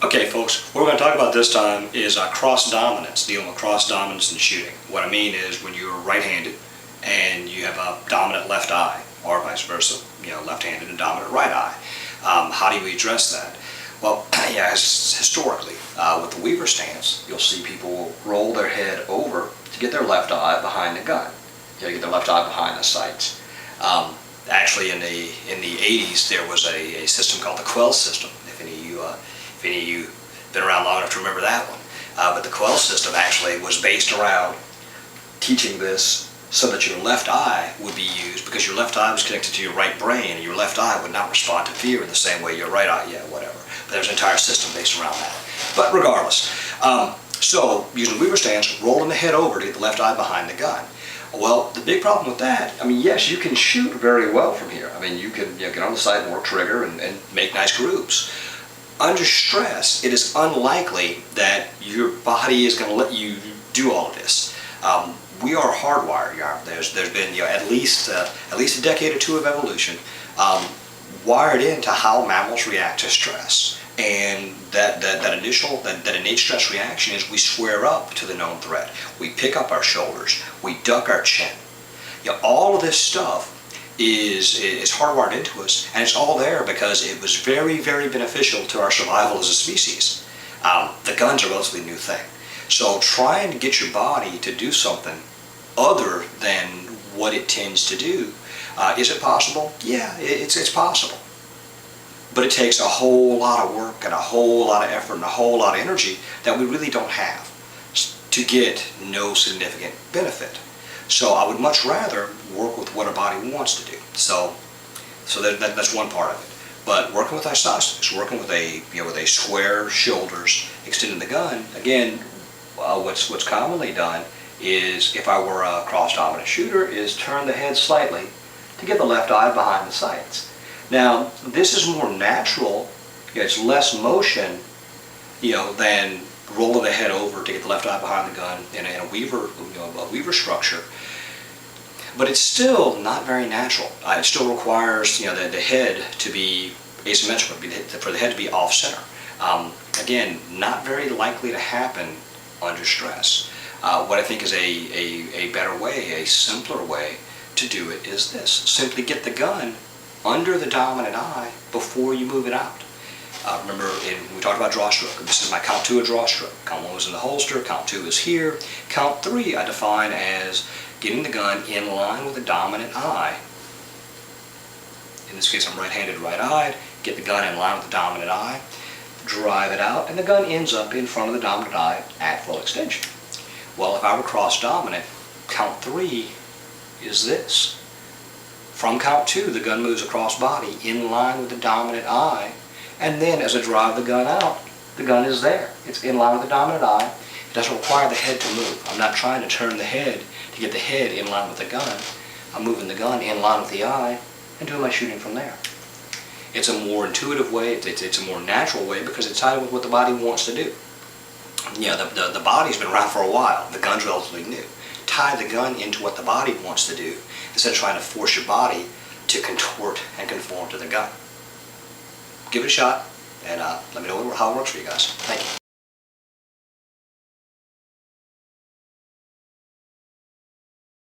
Okay, folks, what we're going to talk about this time is cross dominance, dealing with cross dominance in shooting. What I mean is when you're right-handed and you have a dominant left eye, or vice versa, left-handed and dominant right eye. How do you address that? Well, historically, with the Weaver stance, you'll see people roll their head over to get their left eye behind the gun. Get their left eye behind the sights. Actually, in the 80s, there was a system called the Quell system. If any of you been around long enough to remember that one. But the Quell system actually was based around teaching this so that your left eye would be used, because your left eye was connected to your right brain, and your left eye would not respond to fear in the same way your right eye, whatever. But there's an entire system based around that. But regardless, so using Weaver stance, rolling the head over to get the left eye behind the gun. Well, the big problem with that, yes, you can shoot very well from here. You can get on the sight and work trigger and make nice grooves. Under stress, it is unlikely that your body is going to let you do all of this. We are hardwired. There's been at least a decade or two of evolution wired into how mammals react to stress. And that innate stress reaction is we square up to the known threat. We pick up our shoulders. We duck our chin. All of this stuff is hardwired into us, and it's all there because it was very, very beneficial to our survival as a species. The gun's a relatively new thing. So trying to get your body to do something other than what it tends to do, is it possible? Yeah, it's possible. But it takes a whole lot of work and a whole lot of effort and a whole lot of energy that we really don't have to get no significant benefit. So I would much rather work with what our body wants to do. So that's one part of it. But working with isostasis, working with a square shoulders, extending the gun, again, what's commonly done is, if I were a cross-dominant shooter, is turn the head slightly to get the left eye behind the sights. Now, this is more natural, it's less motion, than rolling the head over to get the left eye behind the gun in a Weaver structure. But it's still not very natural. It still requires, the head to be asymmetrical, for the head to be off-center. Again, not very likely to happen under stress. What I think is a better way, a simpler way to do it is this. Simply get the gun under the dominant eye before you move it out. Remember, we talked about draw stroke. This is my count 2 of draw stroke. Count 1 was in the holster, count 2 is here. Count 3 I define as getting the gun in line with the dominant eye. In this case, I'm right-handed, right-eyed. Get the gun in line with the dominant eye, drive it out, and the gun ends up in front of the dominant eye at full extension. Well, if I were cross-dominant, count 3 is this. From count 2, the gun moves across body in line with the dominant eye, and then as I drive the gun out, the gun is there. It's in line with the dominant eye. It doesn't require the head to move. I'm not trying to turn the head to get the head in line with the gun. I'm moving the gun in line with the eye and doing my shooting from there. It's a more intuitive way, it's a more natural way, because it's tied with what the body wants to do. The body's been around for a while. The gun's relatively new. Tie the gun into what the body wants to do, instead of trying to force your body to contort and conform to the gun. Give it a shot, and let me know how it works for you guys. Thank you.